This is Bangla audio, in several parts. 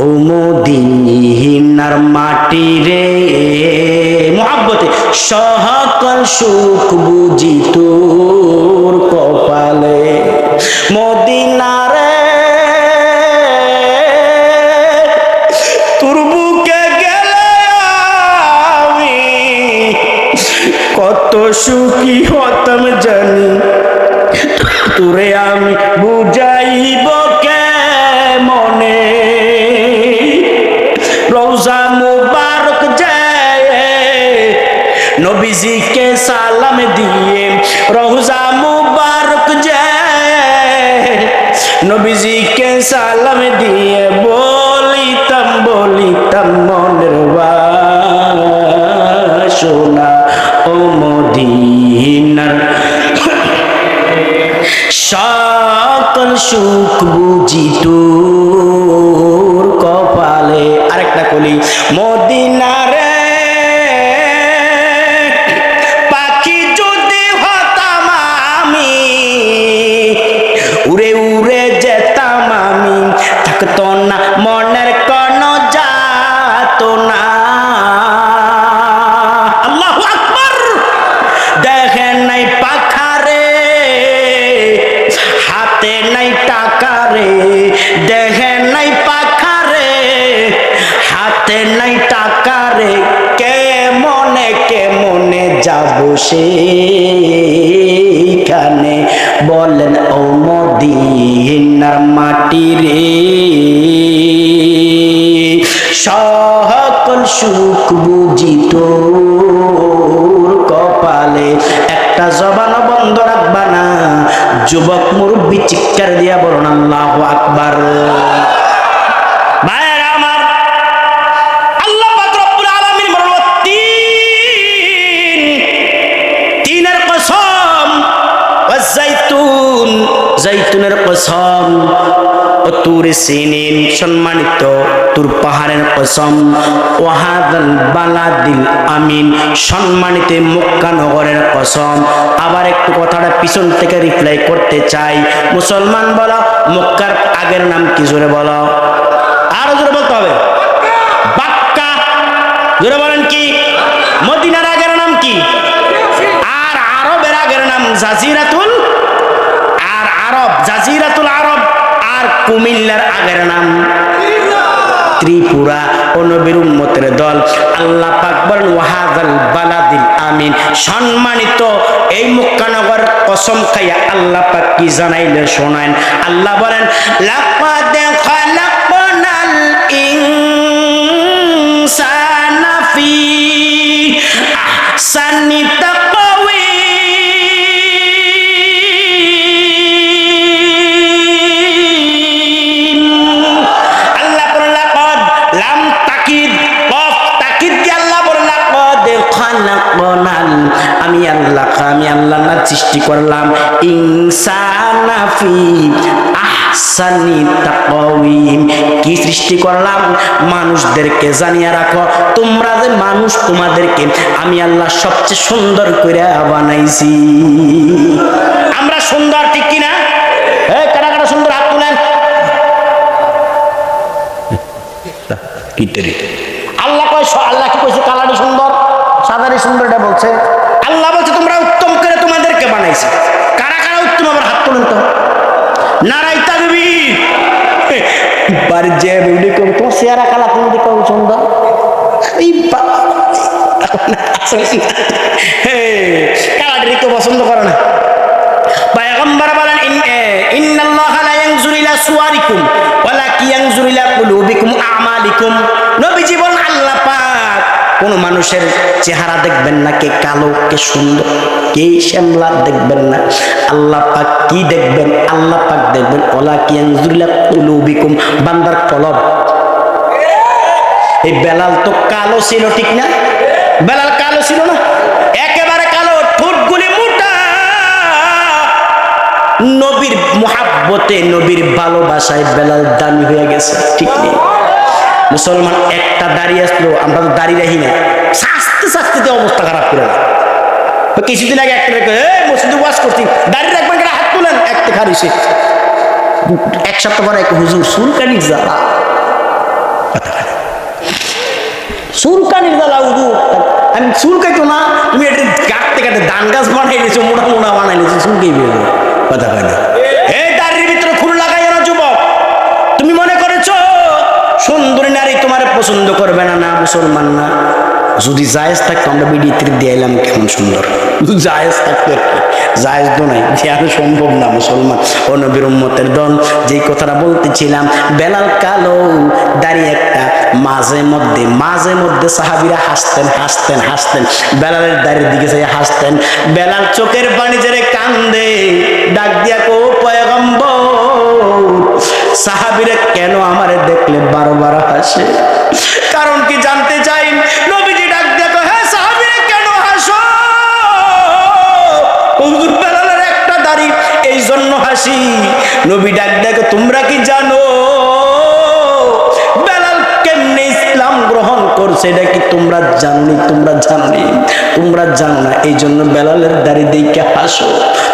ও মদিনার মাটি রে মুহাব্বতে সকল সুখ বুঝি তোর কপালে মদিনা রে তোর বুকে গেলে আমি কত সুখী হতাম জানি তোরে আমি বুঝাইব মনে রওজা মুবারক যায় নবীজিকে সালাম দিয়ে রওজা মুবারক যায় নবীজিকে সালাম দিয়ে বলিতাম মনের বাসনা ও মদিনার সকল সুখ বুঝি তোর কপালে। আরেকটা কলি মদিনা রে পাখি যদি হতাম আমি উড়ে উড়ে যেতাম আমি থাকতো না মনের কোন যাত না। আল্লাহু আকবার। দেখেন নাই পাখা রে হাতে নাই টাকা রে দেখেন নাই পাখা রে হাতে নাই টাকা রে কে মনে যাব সেখানে বলেন ও মদিনার মাটি রে সকল সুখ বুঝি তোর কপালে। একটা জবান বন্ধ রাখবা না যুবক মুরব্বী চিৎকার দিয়া বলুন আল্লাহু আকবার। ভাইরা আমার আল্লাহ পাক রব্বুল আলামিন বলেন তিনের কসম ওয়াজ জাইতুন জাইতুনের কসম ও তুর সিনিন সম্মানিত তুর পাহাড়ের কসম ওয়াহাদাল বালাদিল আমিন সম্মানিত মক্কা নগরের কসম। আবার একটু কথাটা পিছন থেকে রিপ্লাই করতে চাই। মুসলমান বলো মক্কার আগের নাম কি জোরে বলো আরো জোরে বলতে হবে বাক্কা জোরে বলেন কি। মদিনার আগের নাম কি আর আরবের আগের নাম জাজিরাতুল আর আরব জাজিরাতুল আরব আর কুমিল্লার আগের নাম ত্রিপুরা ও নবীর উম্মতের দল। আল্লাহ পাক বলেন ওয়াহাদাল বালাদিল আমিন সম্মানিত এই মক্কা নগর কসম খাইয়া আল্লাহ পাক কি জানাইলে শোনান। আল্লাহ বলেন লাকাদ খালাকনাল ইনসানা ফি আহসানি আমি আল্লাহ না সৃষ্টি করলাম ইনসানা ফি আহসানি তাকওয়িম কি সৃষ্টি করলাম মানুষদেরকে জানিয়ে রাখো তোমরা যে মানুষ তোমাদেরকে আমি আল্লাহ সবচেয়ে সুন্দর করে বানাইছি। আমরা সুন্দর ঠিক কি না? এই কারা কারা সুন্দর হাত তুলেন। আল্লাহ কয় আল্লাহ কি কইছে কালারই সুন্দর সাদারি সুন্দর এটা বলছে। আল্লাহ বলছে তোমরা উত্তম করে তোমাদেরকে বানাইছে। কারা কারা উত্তম আবার হাত তুলেন তো। নারাই তাকবীর। বাড়ির যে বিউটি কম তোমার চেহারা কালা তুমি দেখো সুন্দর কালাটি কেউ পছন্দ করে না। পয়গম্বর বলেন ইন্নাল্লাহা লা ইয়ানজুরু ইলা সুওয়ারিকুম ওয়ালাকিন ইয়ানজুরু ইলা কুলুবিকুম আমালিকুম। নবীজি বলেন আল্লাহ পাক কোন মানুষের চেহারা দেখবেন না কে কালো কে সুন্দর কে শ্যামলা দেখবেন না। আল্লাহ পাক কি দেখবেন? আল্লাহ পাক দেখবেন ওয়ালাকিন ইয়ানজুরু ইলা কুলুবিকুম বান্দার কলব। এই বেলাল তো কালো ছিল ঠিক না? বেলাল কালো ছিল না? একেবারে কালো ঠোঁটগুলি মোটা। নবীর মুহাব্বতে নবীর ভালোবাসায় বেলাল দামি হয়ে গেছে ঠিক নেই। মুসলমান একটা দাঁড়িয়ে আসলো আমরা তো দাঁড়িয়ে রাখি না সাজতে সাজতে অবস্থা খারাপ করে না। কিছুদিন আগে একটা মসজিদে ওয়াজ করছি দাঁড়িয়ে রাখবেন হাত তুলেন একটা খারিছে এক সপ্তাহ পরে এক হুজুর চুলকানি জ্বালা চুলকানির জ্বালা উদু আমি চুলকাইতো না, তুমি এটা কাটতে কাটতে ধান গাছ বানাই নিয়েছো, মোটা মোটা বানাই নিয়েছো, চুলকেই বের কথা কয় না। এই দাড়ির ভিতরে খুল লাগাই না যুবক, তুমি মনে করেছো সুন্দরী নারী তোমার পছন্দ করবে না? না, মুসলমান না। যদি জায়েজ থাকতো আমরা বিডি ত্রিপ দিয়ে এলাম, কেমন সুন্দর। জায়েজ থাকতো, জায়েজ তো নাই, দেওয়া সম্ভব না। মুসলমান ও নবীর উম্মতের দল, যেই কথাটা বলতেছিলাম, বেলাল কালো দাড়ি একটা, মাঝে মধ্যে সাহাবীরা হাসতেন, বেলালের দাড়ির দিকে চাই হাসতেন। বেলাল চোখের পানি ছেড়ে কান্দে, ডাক দিয়া কো পয়গম্বর, সাহাবীরা কেন আমারে দেখলে বারবার হাসে? কারণ কি জানতে চাই? নবীজি ডাক দিয়া কো, হ্যাঁ সাহাবীরা কেন হাসো? হুজুর বেলালের একটা দাড়ি, এই জন্য হাসি। নবী ডাক দিয়া কো, তোমরা কি জানো বেলাল কেমনে ইসলাম গ্রহণ করছে? এটা কি তোমরা জানোনি? তোমরা জানো না, এই জন্য বেলালের দাড়ি দেখে হাসো।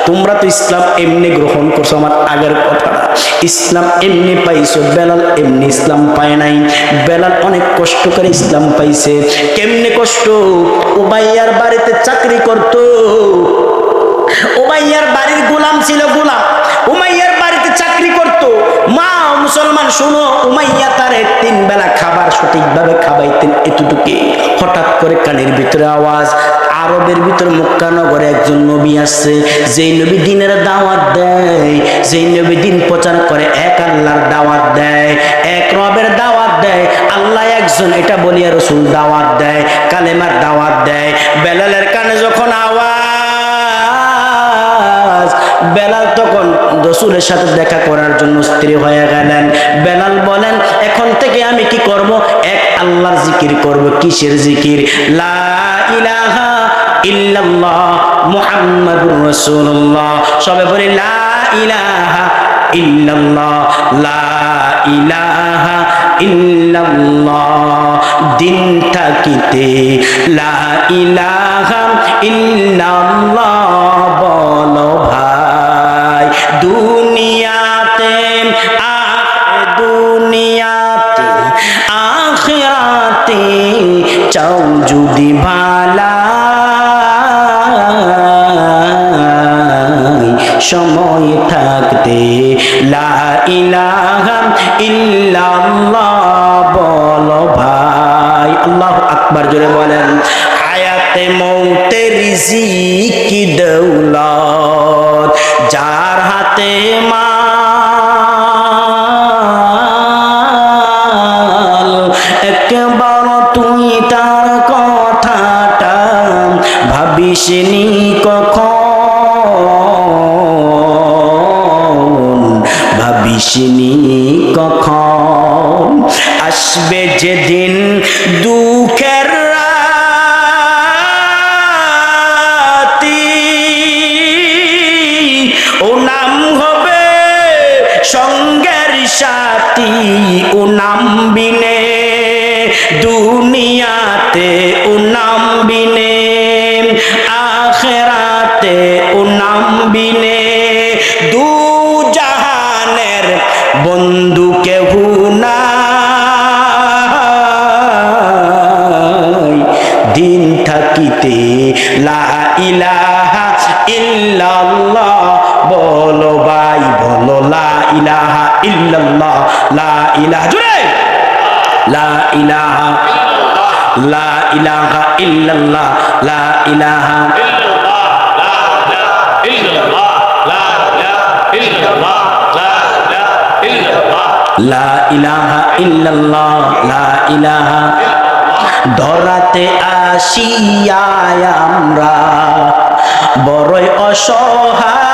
তোমরা তো ইসলাম এমনি গ্রহণ করছো, আমার আগের কথাটা, ইসলাম এমনি পাইছো, বেলাল এমনি ইসলাম পায় নাই। বেলাল অনেক কষ্ট করে ইসলাম পাইছে। কেমনে কষ্ট? উমাইয়ার বাড়িতে চাকরি করতো, উমাইয়ার বাড়ির গোলাম ছিল, গোলাম উমাইয়ার বাড়িতে চাকরি করত। মা মুসলমান শুনো, উমাইয়া তারে 3 বেলা খাবার সঠিকভাবে খাওয়াইতেন, এতটুকু। হঠাৎ করে কানের ভিতরে আওয়াজ, আরবের ভিতরে মক্কা নগরে একজন নবী আসছে, যেই নবী দিনের দাওয়াত দেয়, যেই নবী দিন প্রচার করে, এক আল্লাহর দাওয়াত দেয়, এক রবের দাওয়াত দেয়, আল্লাহ একজন এটা বলিয়া রাসূল দাওয়াত দেয়, কালেমার দাওয়াত দেয়। বেলালের কানে যখন আওয়াজ, বেলাল তখন রাসূলের সাথে দেখা করার জন্য স্থির হয়ে গেলেন। বেলাল বলেন, এখন থেকে আমি কি করব? এক আল্লাহর জিকির করব। কিসের জিকির? লা ইলাহা ইল্লাল্লাহ মুহাম্মাদুর রাসূলুল্লাহ। সবে বলি লা ইলাহা ইল্লাল্লাহ, লা ইলাহা ইল্লাল্লাহ। দিন থাকিতে লা ইলাহা ইল্লাল্লাহ বলো ভাই। দুনিয়াতে আখিরাতে চাও যদি ভালাই, সময় থাকতে লা ইলাহা ইল্লাল্লাহ বলো ভাই। আল্লাহু আকবার, জোরে বলেন। হায়াতে মৌতে রিজিক দৌলত যার হাতে মাল, একবার তুই তার কথাটা ভাবিসনি কখন, আসবে যেদিন দুঃখের রাতি, ও নাম হবে সঙ্গের সাথী, ও নাম বিনে দুনিয়াতে, ও নাম বিনে আখিরাতে, ও নাম বিনে দু জাহানের বন্ধু কেহ নাই। দিন থাকিতে লা ইলাহা ইল্লাল্লাহ বলো ভাই, বলো লা ইলাহা ইল্লাল্লাহ, লা ইলাহা, জোরে লা ইলাহা, লা ইলাহা ইল্লাল্লাহ, লা ইলাহা ইল্লাল্লাহ, লা ইলাহা ইল্লাল্লাহ, লা ইলাহা। ধরাতে আসিয়া আমরা বড়ই অসহায়,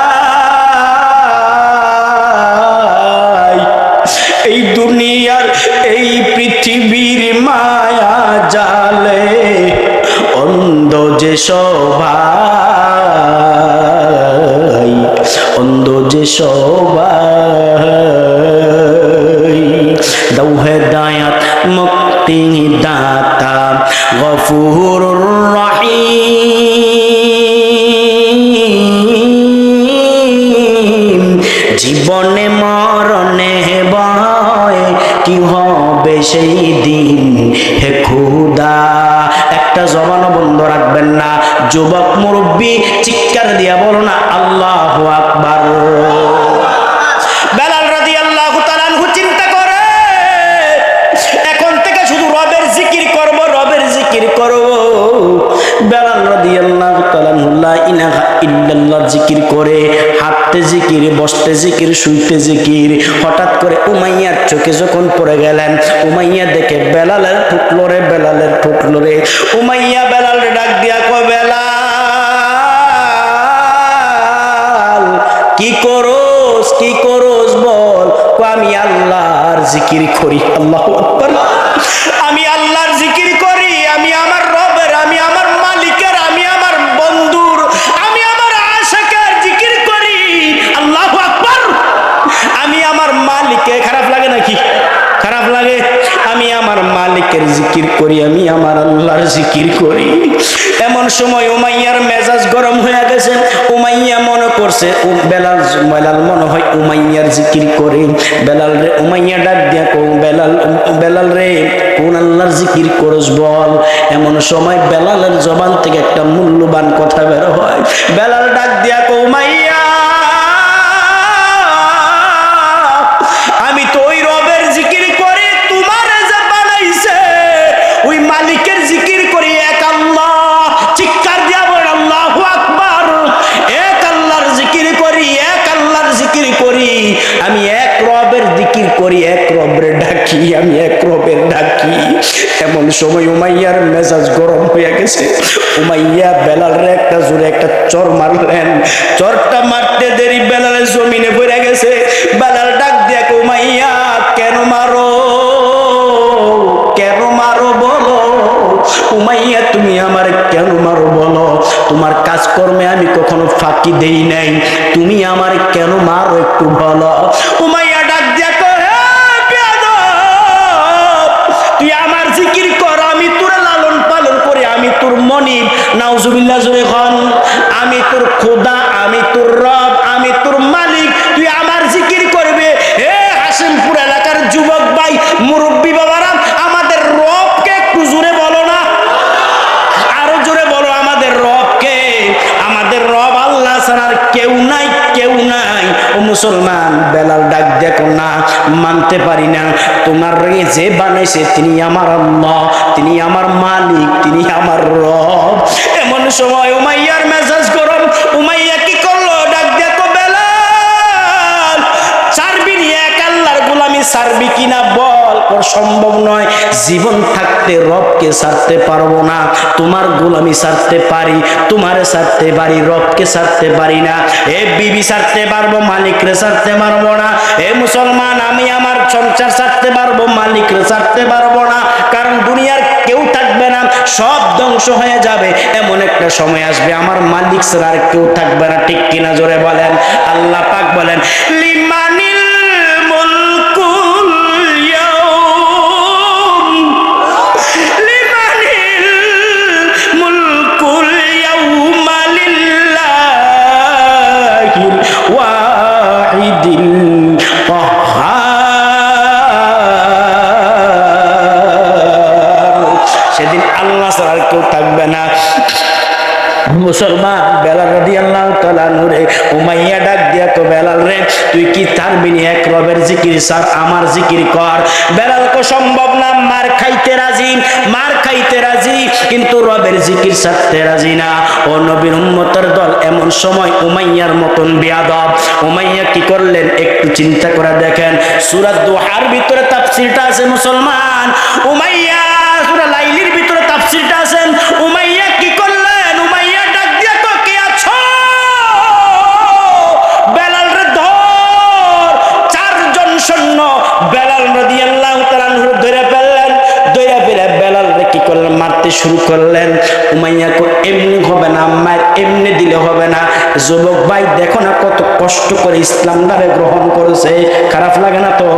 এই দুনিয়ার এই পৃথিবীর মায়া জালে অন্ধ যে সবাই, অন্ধ যে সবাই। দাও হেদায়াত মুক্তি দাতা গফুরুর রহিম। জীবনে মরণে ভয় কি হবে সেই দিন, হে খোদা একটা জবানও বন্ধ রাখবেন না। যুবক মুরব্বী চিৎকার দিয়া বলো না আল্লাহু আকবার। বেলাল রাদিয়াল্লাহু তাআলা আনহু চিন্তা করে এখন থেকে শুধু রবের জিকির করব, রবের জিকির করব। বেলাল রাদিয়াল্লাহু তাআলা লা ইলাহা ইল্লাল্লাহ জিকির করে, হাঁটতে জিকির, বসতে জিকির, শুইতে জিকির। হঠাৎ করে উমাইয়ার চোখে যখন পড়ে গেলেন, উমাইয়া দেখে বেলালের ঠুকলো রে, বেলালের ঠুকলো রে। উমাইয়া বেলালের ডাক দিয়া কয় বেলাল কি করোস, কি করোস বল। আমি আল্লাহর জিকির করি। আল্লাহু আকবার। আমি আল্লাহর জিকির করি, আমি আমার রবের, আমি আমার মালিকের, আমি আমার বন্ধুর, আমি আমার আশিকের জিকির করি। আল্লাহু আকবার। আমি আমার মালিকের, খারাপ লাগে নাকি? খারাপ লাগে? আমি আমার মালিকের জিকির করি, আমি আমার আল্লাহর জিকির করি। এমন সময় উমাইয়ার মেজাজ গরম হয়ে গেছে। উমাইয়া মনে করছে বেলাল মনে হয় উমাইয়ার জিকির করে। বেলাল রে উমাইয়া ডাক দিয়া কও বেলাল, বেলাল রে কোন আল্লাহর জিকির করস বল। এমন সময় বেলালের জবান থেকে একটা মূল্যবান কথা বের হয়। বেলাল ডাক দিয়া কও উমাইয়া আমি তো ওই রবের জিকির করি তোমার যে বানাইছে ওই মালিকের জিকির করি, এক আল্লাহ। চিৎকার দিয়া বল আল্লাহু আকবার। এক আল্লাহর জিকির করি, এক আল্লাহর জিকির করি। আমি এক রবের জিকির করি, এক রবের ডাকি, আমি এক রবের ডাকি। এমন সময় উমাইয়ার মেজাজ গরম হয়ে গেছে। উমাইয়া বেলালের একটা জোরে একটা চর মারলেন। চরটা মারতে দেরি বেলালের জমিনে পড়ে গেছে। বেলাল ডাক দিয়া উমাইয়া কেন মারো, কেন মারো বলো। উমাইয়া তুমি আমার কেন মারো বলো। তোমার কাজকর্মে আমি কখনো ফাঁকি দেই নাই, তুমি আমার কেন মারো একটু বলো। উমাইয়া ডাক দিয়া তুই আমার জিকির কর, আমি তোর লালন পালন করি, আমি তোর মনিব। নাউজুবিল্লাহ জোরে খান। আমি তোর খোদা, আমি তোর রব, আমি তোর মালিক, তুই আমার জিকির করবে। হে হাসিমপুর এলাকার যুবক ভাই, মুরব্বী বাবারা, আমাদের রবকে একটু জোরে বলো না, আরো জোরে বলো আমাদের রবকে। আমাদের রব আল্লাহ ছাড়া আর কেউ নাই, কেউ নাই। ও মুসলমান, বেলাল ডাক দেখো না মানতে পারি না, তোমার যে বানাইছে তিনি আমার আল্লাহ, তিনি আমার মালিক, তিনি আমার রব। এমন সময় উমাইয়ার মেজাজ গরম। উমাইয়া কি করলো? ডাক দেখো বেলাল ছাড়বি নি, এক আল্লাহর গোলামি ছাড়বি কিনা বল। সম্ভব নয়, জীবন থাকতে রবকে ছাড়তে পারবো না। তোমার গোলামি ছাড়তে পারি, তোমারে ছাড়তে পারি, রবকে ছাড়তে পারি না। এ বিবি ছাড়তে পারবো, মালিকরে ছাড়তে পারবো না। এ মুসলমান, আমি আমার সংসার ছাড়তে পারবো, মালিকরে ছাড়তে পারবো না। কারণ দুনিয়ার কেউ থাকবে না, সব ধ্বংস হয়ে যাবে। এমন একটা সময় আসবে আমার মালিক ছাড়া আর কেউ থাকবে না। ঠিক কিনা জোরে বলেন। আল্লাহ পাক বলেন লিমানিল মুলকুল ইয়াউম, লিমানিল মুলকুল ইয়াউমা লিল্লাহিল ওয়াহিদিল কাহ্হার। সেদিন আল্লাহ ছাড়া আর কেউ থাকবে না। মুসলমান, বেলাল রাদিয়াল্লাহু তাআলা নূরে উমাইয়া ডাক দিয়া তো বেলাল রে তুই কি ছাড়বি না? এক রবের জিকির ছাড়, আমার জিকির কর। বেলাল কো সম্ভব না, মার খাইতে রাজি, মার খাইতে রাজি, কিন্তু রবের জিকির ছাড়তে রাজি না। ও নবীর উম্মতের দল, এমন সময় উমাইয়ার মতন বেয়াদব উমাইয়া কি করলেন একটু চিন্তা করে দেখেন। সূরা দুহার ভিতরে তাফসীরটা আছে মুসলমান, উমাইয়া সূরা লাইলির ভিতরে তাফসীরটা আছে। উমাইয়া কি করলেন? বেলাল রাদিয়াল্লাহু তাআলা ধরে ফেললেন, ধরে ফেলে বেলাল রে কি করলেন? মারতে শুরু করলেন। উমাইয়া কো এমনি হবে না, মার এমনি দিলে হবে না। যুবক ভাই দেখো না কত কষ্ট করে ইসলাম দ্বারে গ্রহণ করেছে, খারাপ লাগে না তো?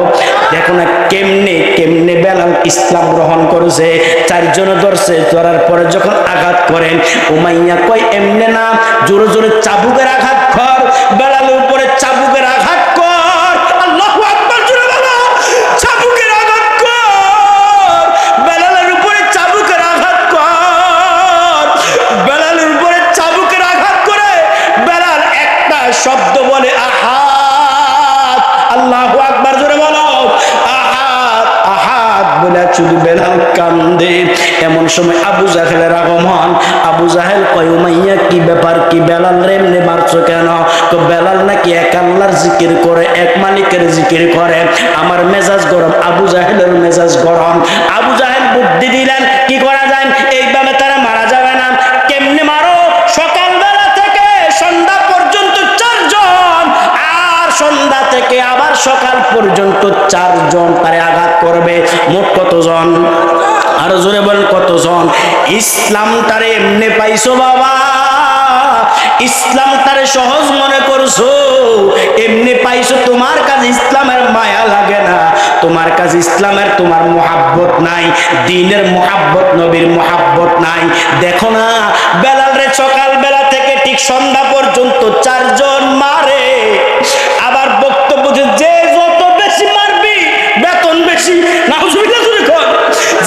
দেখো না কেমনে কেমনে বেলাল ইসলাম গ্রহণ করেছে। চারজন ধরছে, ধরার পরে যখন আঘাত করেন উমাইয়া কয় এমনি না, জোরে জোরে চাবুকের আঘাত কর, বেলালের উপরে চাবুকের আঘাত কর। আল্লাহু আকবার, জোরে বলো, চাবুকের আঘাত কর, বেলালের উপরে চাবুকের আঘাত কর। বলে শুধু বেলাল কান্দে। এমন সময় আবু জাহেলের আগমন। আবু জাহেল কয় উমাইয়া কি ব্যাপার, কি বেলাল রে এমনি মারছো কেন? তো বেলাল নাকি এক আল্লাহর জিকির করে, এক মালিকের জিকির করে। আমার মেজাজ গরম, আবু জাহেলের মেজাজ গরম। আবু জাহেল বুদ্ধি দিলেন কি করা যায়, এইভাবে তারা মারা যাবে না, কেমনে মারো? সকালবেলা থেকে সন্ধ্যা পর্যন্ত 4 জন, আর সন্ধ্যা থেকে আবার সকাল পর্যন্ত 4 জন তারে আঘাত করবে। মোট কতজন? আরো জোরে বলেন কতজন? ইসলামটারে এমনি পাইছো বাবা, ইসলামটারে সহজ মনে করছো, এমনি পাইছো। তোমার কাছে ইসলামের মায়া লাগে না, তোমার কাছে ইসলামের তোমার মোহাব্বত নাই, দ্বীনের মোহাব্বত, নবীর মোহাব্বত নাই। দেখো না বেলাল রে সকাল বেলা থেকে ঠিক সন্ধ্যা পর্যন্ত 4 জন মারে। আবার বক্তব্য যে যত বেশি মারবি বেতন বেশি, নাউজুবিল্লাহ জোরে কর,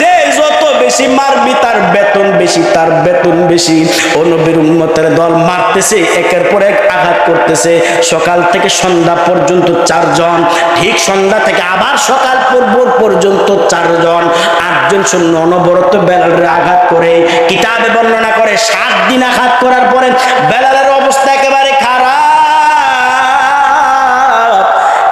যে যত বেশি মারবি তার বেতন বেশি, তার বেতন বেশি। ও নবীর উম্মতের দল মারতেছে, একের পর এক আঘাত করতেছে। সকাল থেকে সন্ধ্যা পর্যন্ত 4 জন, ঠিক সন্ধ্যা থেকে আবার সকাল পর্যন্ত 4 জন, 8 জন সৈন্য অনবরত বেলালের আঘাত করে। কিতাবে বর্ণনা করে 7 দিন আঘাত করার পরে বেলালের অবস্থা একেবারে খারাপ।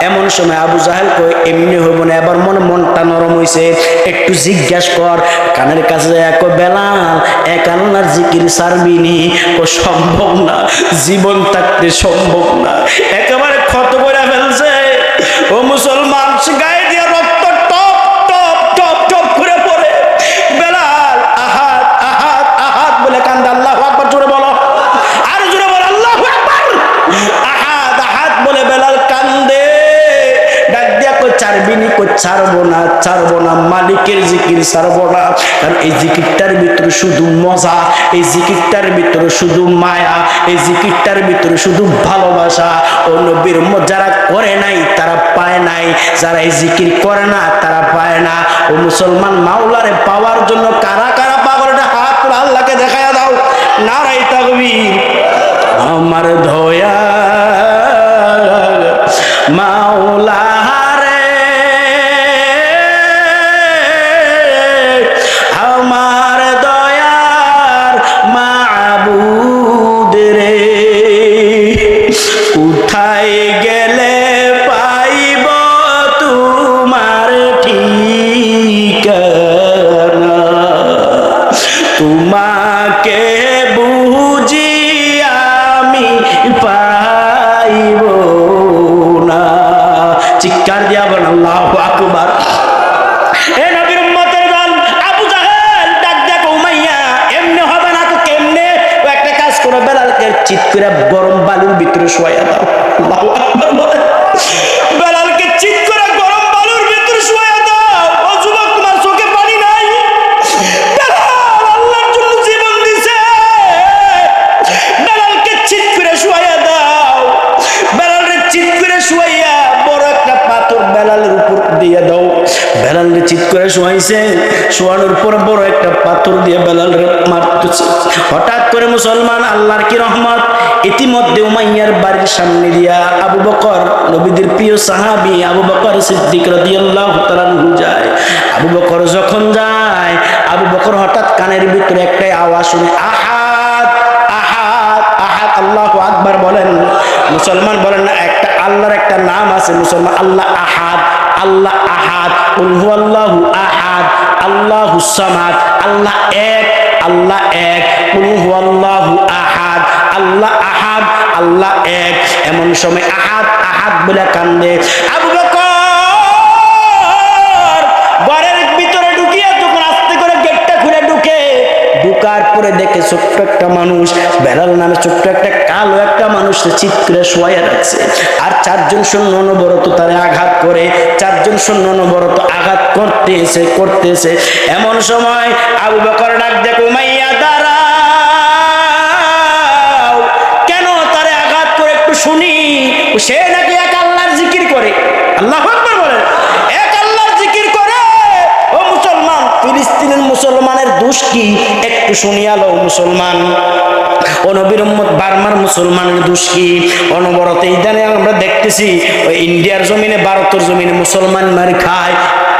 এমন সময় আবু জাহেল কই এমনি হইব না, এবার মনটা নরম হইছে, একটু জিজ্ঞাসা কর। কানের কাছে এক বেলাল এক আল্লাহর জিকির ছাড়বিনি? ও সম্ভব না, জীবন থাকতে সম্ভব না, একেবারে ক্ষত করে ফেলছে। ও মুসলমান, গায়ে দিয়ে রক্ত টপ টপ টপ টপ করে পড়ে। বেলাল আহাদ আহাদ আহাদ বলে কান্দে। আল্লাহু আকবার, জোরে বলো, আর জোরে বলো আল্লাহু আকবার। আহাদ আহাদ বলে বেলাল কান্দে। ডাক দিয়া কই ছাড়বিনি? কই ছাড়বো না, ছাড়বো না, মালিকের জিকির ছাড়বো না। কারণ এই জিকিরটার ভিতরে শুধু মজা, এই জিকিরটার ভিতরে শুধু মায়া, এই জিকিরটার ভিতরে শুধু ভালোবাসা। ও নবীর উম্মত যারা করে নাই তারা পায় নাই, যারা এই জিকির করে না তারা পায় না। ও মুসলমান, মাওলারে পাওয়ার জন্য কারা কারা পাগল, এটা হাত তুলে আল্লাহকে দেখায়া দাও। নারায়ে তাকবীর। আমার ধয়া মাওলা রে, আমার দয়ার মাবুদ রে, কোথায় গেলে পাইব তোমার ঠিকানা? তোমাকে বুঝি আমি পাইব না। চিৎকার দিয়া বলেন আল্লাহু আকবার। এ নবীর উম্মতের দল, আবু জাহেল ডাক দেয়া উমাইয়া এমনি হবে না তো কেমনে? ও একটা কাজ করো, বেলালকে চিৎ করে গরম বালুর ভিতরে শোয়া দাও। আল্লাহু আকবার বলেন। বেলালকে চিৎ করে গরম বালুর ভিতরে শোয়া দাও। ও যুবক, তোমার চোখে পানি নাই? বেলাল আল্লাহর জন্য জীবন দিছে, বেলালকে চিৎ করে শোয়া দাও। বেলালের চিৎ করে শোয়াইয়া বড় একটা পাথর বেলালের উপর দিয়ে দাও। বেলালের চিৎ করে শোয়াইছে, শোয়ানোর পর বড় একটা পাথর দিয়ে বেলালের মারতেছে। হঠাৎ করে মুসলমান, আল্লাহর কি রহমত, ইতিমধ্যে উমাইয়ার বাড়ির সামনে দিয়া আবু বকর, নবীদের প্রিয় সাহাবী আবু বকর সিদ্দিক রাদিয়াল্লাহু তাআলা আনহু যায়। আবু বকর যখন যায়, আবু বকর হঠাৎ কানের ভিতরে একটাই আওয়াজ শুনে, আহাদ আহাদ আহাদ। আল্লাহু আকবার বলেন। মুসলমান বলেন না, একটা আল্লাহর একটা নাম আছে মুসলমান, আল্লাহ আহাদ, আল্লাহ আহাদ, কুল হুয়াল্লাহু আহাদ, আল্লাহুস সামাদ। আল্লাহ এক, আল্লাহ এক, কুল হুয়াল্লাহু আহাদ, আল্লাহ আহাদ, আল্লাহ এক। এমন সময় আহাদ আহাদ বলে কান্দে। আবু বকর ঘরের ভিতরে ঢুকিয়া যখন আস্তে করে গেটটা খুলে ঢুকার পরে দেখে ছোট্ট একটা মানুষ, বেলাল নামে ছোট্ট একটা কালো একটা মানুষ চিৎ করে শোয়া রাখছে। আর 4 জন সৈন্য অনবরত তারে আঘাত করে, 4 জন সৈন্য অনবরত আঘাত করতেছে। এমন সময় আবু বকর ডাক দেয়, উমাইয়া দাঁড়াও, কেন তারে আঘাত করে একটু শুনি। সে নাকি এক আল্লাহর জিকির করে। আল্লাহু আকবার বলেন। এক আল্লাহর জিকির করে। ও মুসলমান, ফিলিস্তিনের মুসলমানের দোষ কি একটু শুনিয়া লও মুসলমান। ও নবীর উম্মত, বার্মার মুসলমানের দোষ কি? অনবরত ইদানে আমরা দেখতেছি ওই ইন্ডিয়ার জমিনে, ভারতের জমিনে মুসলমান মার খায়।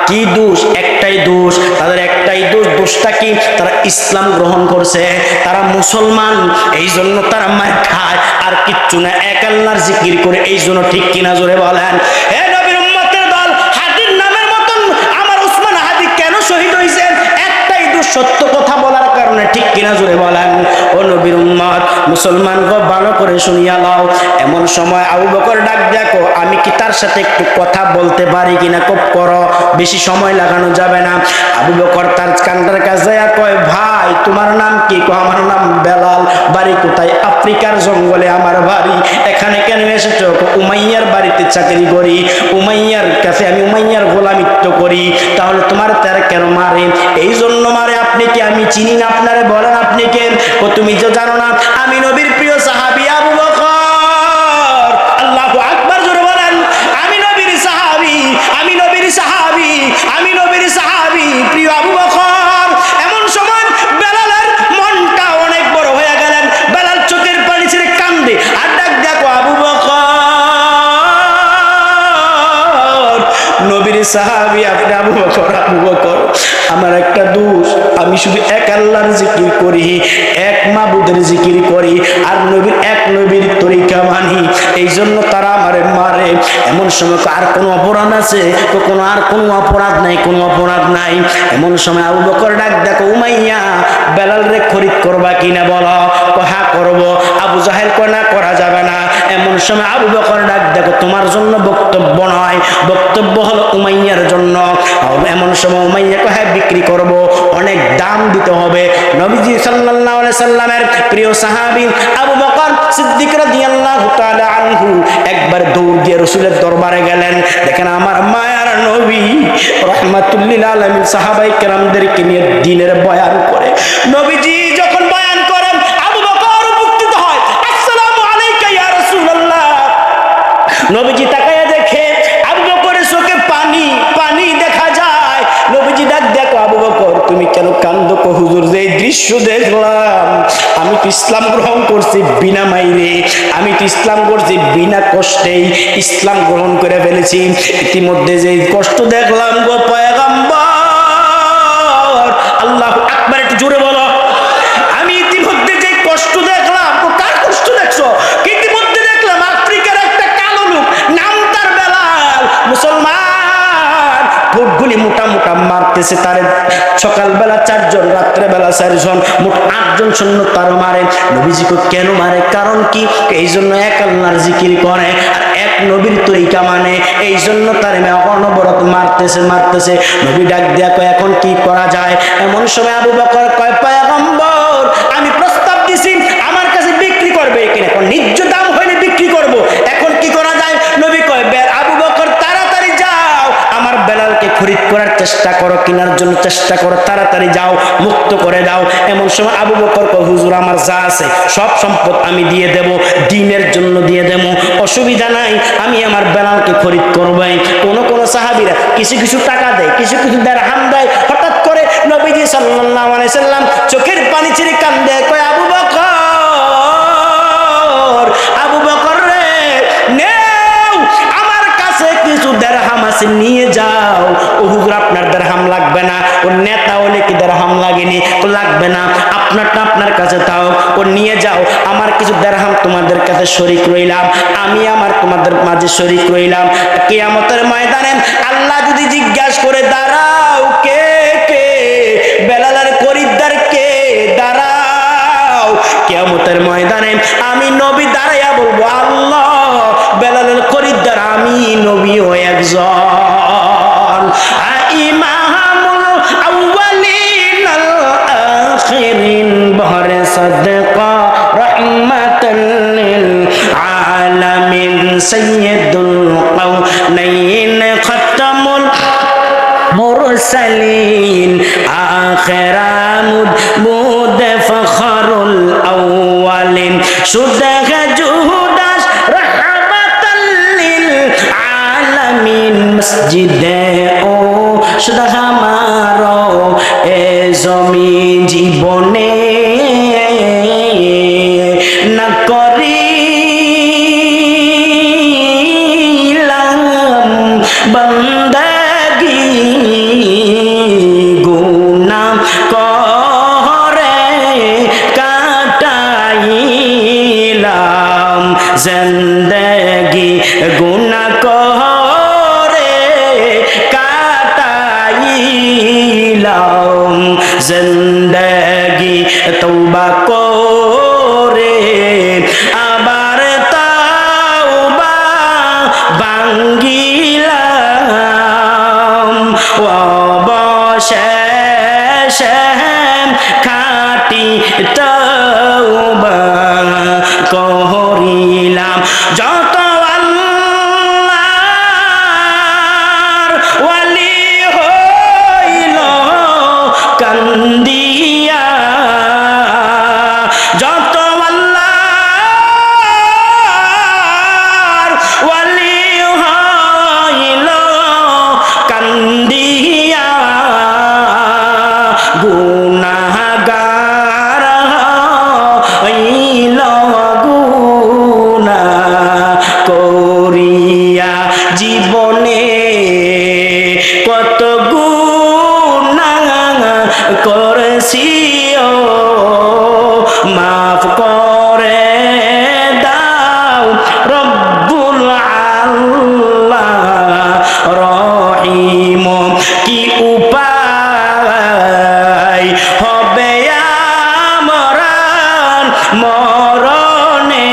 কি দোষ? একটাই দোষ, তাদের একটাই দোষ। দোষটা কি? তারা ইসলাম গ্রহণ করছে, তারা মুসলমান, এই জন্য তারা মার খায়, আর কিচ্ছু না। এক আল্লাহর জিকির করে, এই জন্য। ঠিক কিনা জোরে বলেন? হে নবীর উম্মতের দল, হাদির নামের মতন আমার উসমান হাদি কেন শহীদ হয়েছেন? একটাই দোষ, সত্য কথা বলার কারণে। ঠিক কিনা জোরে বলেন? ও নবীর উম্মত, মুসলমান গো, ভালো করে শুনিয়া নাও। এমন সময় আবু বকর ডাক দেখো, আমি কি তার সাথে একটু কথা বলতে পারি কিনা? খুব করো, বেশি সময় লাগানো যাবে না। আবু বকর তার কান্ডার কাছে কয়, ভাই তোমার নাম কি? কয়, আমার নাম বেলাল। বাড়ি কোথায়? আফ্রিকার জঙ্গলে আমার বাড়ি। এখানে কেন এসেছো? উমাইয়ার বাড়িতে চাকরি করি, উমাইয়ার কাছে আমি উমাইয়ার গোলামিত্ব করি। তাহলে তোমার তার কেন মারে? এই জন্য মারে। আপনি কি? আমি চিনি না আপনারে, বলেন আপনি কে? ও তুমি তো জানো না আমি নবীর প্রিয় সাহাবী আবু বকর। আল্লাহু আকবার, জোরে বলেন। আমি নবীর সাহাবী, আমি নবীর সাহাবী, আমি নবীর সাহাবী, প্রিয় আবু বকর। এমন সময় বেলালের মনটা অনেক বড় হয়ে গেলেন। বেলাল চোখের পানি ছেড়ে কান্দে আর ডাক দেখো, আবু বকর, নবীর সাহাবী আপনি আবু বকর। আবু বকর, আমার একটা দোষ, আমি শুধু এক আল্লাহর জিকির করি, এক মাবুদের জিকির করি, আর নবীর এক নবীর তরিকা মানি, এই জন্য তারা আমারে মারে। এমন সময় আর কোনো অপরাধ আছে? কোনো আর কোনো অপরাধ নাই, কোনো অপরাধ নাই। এমন সময় আবু বকর ডাক দেখো, উমাইয়া বেলাল রে খরিদ করবা কিনা? বলো। হ্যাঁ করবো। আবু জাহেল কয়, না করা যাবে না। এমন সময় আবু বকর ডাক দেখো, তোমার জন্য বক্তব্য নয়, বক্তব্য হলো উমাইয়ার জন্য। এমন সময় উমাইয়া কয়, হ্যাঁ বিক্রি করব, অনেক দাম দিতে হবে। নবীজি সাল্লাল্লাহু আলাইহি সাল্লামের প্রিয় সাহাবী আবু বকর সিদ্দিক রাদিয়াল্লাহু তাআলা আনহু একবার দৌড় দিয়ে রাসূলের দরবারে গেলেন। দেখেন আমার মায়ার নবী রাহমাতুল লিল আলামিন সাহাবায়ে কেরামদেরকে নিয়ে দ্বীনের বয়ান করে। নবীজি যখন বয়ান করেন, আবু বকর উপস্থিত হয়। আসসালামু আলাইকা ইয়া রাসূলুল্লাহ। নবীজি তাকায়া দেখে আবু বকরের চোখে পানি পানি দেখা যায়। নবীজি ডাক দেখো, আবু বকর তুমি কেন কান্দো? কো হুজুর, যে দৃশ্য দেখলাম, আমি তো ইসলাম গ্রহণ করছি বিনা মাইরে, আমি তো ইসলাম করছি বিনা কষ্টেই ইসলাম গ্রহণ করে ফেলেছি। ইতিমধ্যে যে কষ্ট দেখলাম গো পয়গম্বর, আল্লাহু আকবার, একটু জোরে বলো। আমি ইতিমধ্যে যে কষ্ট দেখলাম, কার কষ্ট দেখছো? ইতিমধ্যে দেখলাম আফ্রিকার একটা কালো লোক, নাম তার বেলাল, মুসলমান, ভোটগুলি মোটা মোটা মারতেছে তারে। সকালবেলা 4 জন, রাত্রেবেলা 4 জন, মোট 8 জন সৈন্য তার মারে। নবীজিকে কেন মারে? কারণ কি? এই জন্য এক আল্লাহর জিকির করে আর এক নবীর তরিকা মানে, এই জন্য তারে অনবরত মারতেছে মারতেছে। নবী ডাক দিয়া কয়, এখন কি করা যায়? এমন সময় আবু বকর কয়, পয়গম্বর আমি প্রস্তাব দিছি, আমার কাছে বিক্রি করবে কিনা? এখন ন্যায্য দাম হইলে বিক্রি করব, এখন কি করা যায়? নবী কয়, আবু বকর তাড়াতাড়ি যাও, আমার বেলালকে খরিদ করার চেষ্টা করো, কেনার জন্য চেষ্টা করো, তাড়াতাড়ি যাও, মুক্ত করে দাও। এমন সময় আবু বকর কয়, হুজুর আমার যা আছে সব সম্পদ আমি দিয়ে দেব, দ্বীনের জন্য দিয়ে দেব, অসুবিধা নাই, আমি আমার বেলালকে খরিদ করবই। কোন কোন সাহাবীরা কিছু কিছু টাকা দেয়, কিছু কিছু দিরহাম দেয়। হঠাৎ করে নবীজি সাল্লাল্লাহু আলাইহি সাল্লাম চোখের পানি ছেড়ে কান্দে, কয়, আবু বকর, আবু বকর রে, নেও আমার কাছে কিছু দিরহাম আছে, নিয়ে যাও। ও হুজুর আপনার দিরহাম লাগবে না, ও নেতা হলে কি দিরহাম লাগেনি? তো লাগবে না, আপনারটা আপনার কাছে তাও, ও নিয়ে যাও। আমার কিছু দিরহাম তোমাদের কাছে শরীক রইলাম, আমি আমার তোমাদের মাঝে শরীক রইলাম। কিয়ামতের ময়দানে আল্লাহ যদি জিজ্ঞাসা করে, দাঁড়াও কে কে, বেলালের খরিদ্দার কে, দাঁড়াও। কিয়ামতের ময়দানে আমি নবী দাঁড়াইয়া বলবো, আল্লাহ বেলালের খরিদ্দার আমি নবীও একজন। ইমামুল আউয়ালিন আল আখিরিন বহরে সাদকা রাহমাতাল লিল আলামিন সাইয়্যিদুল কাউনাইন খাতামুল মুরসালিন আখিরামুদ বুদ ফখরুল আউয়ালিন সুদাহা জুহুদাস রাহমাতাল লিল আলামিন মসজিদে ও সুদাহা মারো এ জমিন জীবনে না করিলাম বান্দাগি জিন্দেগি তওবা করে আবার তওবা ভাঙ্গিলাম অবশেষে খাঁটি তওবা করিলাম যত আল্লাহর ওয়ালি হইল কান্দিয়া যত আল্লাহর ওয়ালি হইল কান্দিয়া গুনাহগার হইল গুনাহ করিয়া জীবনে কত গুনাহ করেছি ও মাফ করে দাও রব্বুল আল্লাহ রহিম কি উপায় হবে আমরান মরণে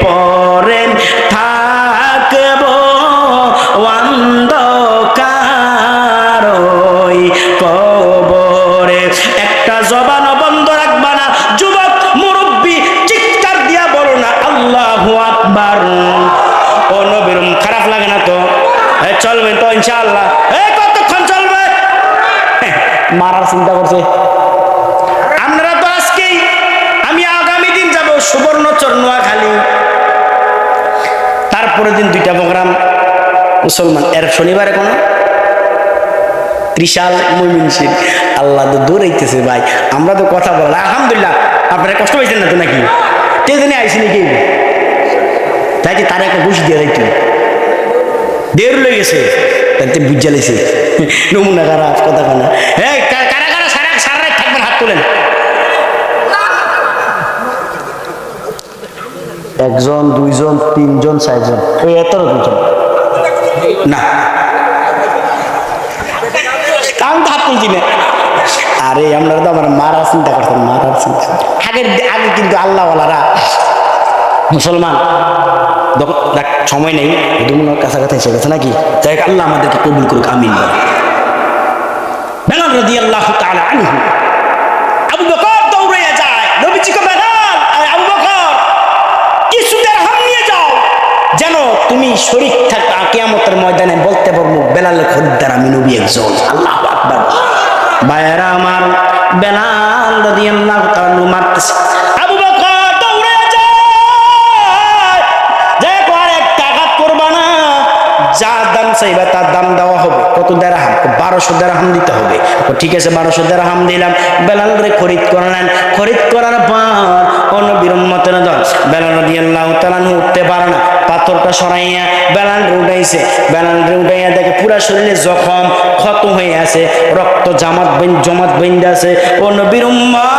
পরে থাকব অন্ধকার ওই কবরে একটা জবান বন্ধ রাখবা না যুবক মুরব্বী চিৎকার দিয়া বলো না আল্লাহু আকবার ও নবীর খারাপ লাগে না তো চলবে তো ইনশাআল্লাহ কতক্ষণ চলবে মারার চিন্তা করছে আপনারা তো আজকেই আমি আগামী দিন যাব সুবর্ণচর নোয়াখালী তারপরে দিন দুইটা প্রোগ্রাম মুসলমান এর শনিবারে কোনো ত্রিশাল ময়মনসিং আল্লাহ তো দৌড়াইতেছে ভাই আমরা তো কথা বললাম আলহামদুলিল্লাহ আপনারা কষ্ট পাইছেন না তো নাকি কে জানি আইসি নাকি তাই যে তার একটা ঘুষ দিয়ে যাইতো দেড় লই গেছে তাতে বুঝা লাইছে নমুনা খারাপ কথা কানা হ্যাঁ কারা কারা সারা সারা রাত থাকবেন হাত তোলেন একজন দুইজন তিনজন চারজন ওই এত দুজন না কাম তো হাত তুলছি না আরে আপনারা তো আমার মারার চিন্তা করতেন মারার চিন্তা আগে কিন্তু আল্লাহওয়ালারা মুসলমান দেখ সময় নেই দুমুনার কাছাকাছি এসে গেছে নাকি যাই আল্লাহ আমাদেরকে কবুল করুক আমিন বেলাল রাদিয়াল্লাহু তাআলা আনহু আবু বকর দৌড়ে যায় নবীজিকে বেলাল আবু বকর কিছু দিরহাম নিয়ে যাও যেন তুমি শরীক থাকা কিয়ামতের ময়দানে বলতে পারবো বেলালের খরিদ্দার আমি নবী একজন আল্লাহু আকবার ভাইয়েরা আমার বেলাল রাদিয়াল্লাহু তাআলা মারতেছে আবু বকর দৌড়ে যায় যে করে টাকা করবা না যা দাম চাইবা তার দাম দেওয়া হবে কত দিরহাম 1200 দিরহাম দিতে হবে ঠিক আছে 1200 দিরহাম দিলাম বেলালরে খরিদ করলেন খরিদ করার পর নবীর উম্মতের দল বেলাল রাদিয়াল্লাহু তাআলা উঠতে পারে না পাথরটা সরাইয়া বেলাল উঠাইছে বেলাল উঠাইয়া দেখে পুরা শরীরে জখম ক্ষত হয়ে আছে রক্ত জমাত বেঁধে আছে ও নবীর উম্মত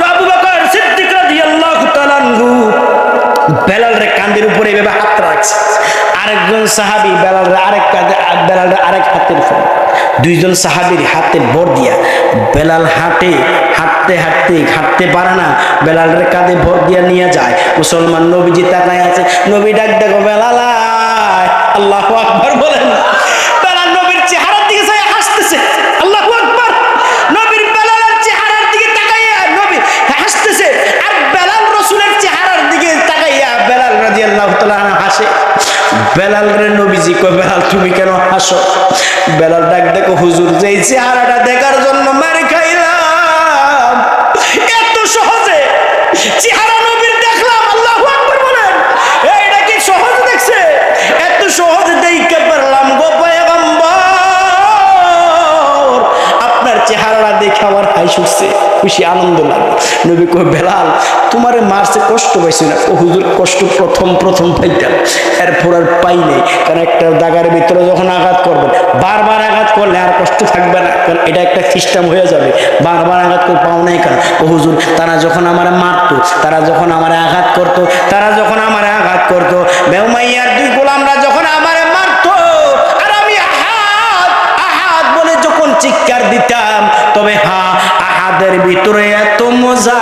আবু বকর সিদ্দিক রাদিয়াল্লাহু তাআলা বেলালরে কাঁধের উপরে এভাবে হাত রাখছে আরেকজন সাহাবী বেলালরে আরেক হাতের উপর দুইজন সাহাবীর হাতে ভর দিয়া বেলাল হাঁটতে পারে না বেলালের কাঁধে ভর দিয়া নিয়ে যায় মুসলমান নবীজি তাকায় আছে নবী ডাক দেখো বেলাল আল্লাহু আকবার বলেন বেলাল নবীর চেহারার দিকে চাই হাসতেছে আল্লাহু আকবার নবীর বেলালের চেহারার দিকে তাকাইয়া নবী হাসতেছে আর বেলাল রাসূলের চেহারার দিকে তাকাইয়া বেলাল রাদিয়াল্লাহু তাআলা হাসে বেলাল রে নবীজি কয় বেলাল তুমি কেন হাসো বেলাল ডাক দেখো হুজুর যেই চেহারাটা দেখার জন্য মারি খাইলাম এত সহজে চেহারা নবীর দেখলাম আল্লাহু আকবার বলেন এইটা কি সহজ দেখছে এত সহজে দেখতে পারলাম গো পয়গম্বর আপনার চেহারাটা দেখে আমার হাসি উঠছে খুশি আনন্দ লাগে নবী কয় বেলাল তোমারে মারছে কষ্ট পাইছি না ও হুজুর কষ্ট প্রথম পাইতাম এরপর আর পাই নাই কারণ একটা জায়গার ভিতরে যখন আঘাত করবেন বারবার আঘাত করলে আর কষ্ট থাকবে না কারণ এটা একটা সিস্টেম হয়ে যাবে বারবার আঘাত করে পাও নাই কারণ ও হুজুর তারা যখন আমার মারতো তারা যখন আমার আঘাত করতো বেউমাইয়ার দুই গোলামরা যখন আমার মারতো আর আমি হাত তবে হ্যাঁ, আহাদের ভিতরে এত মজা,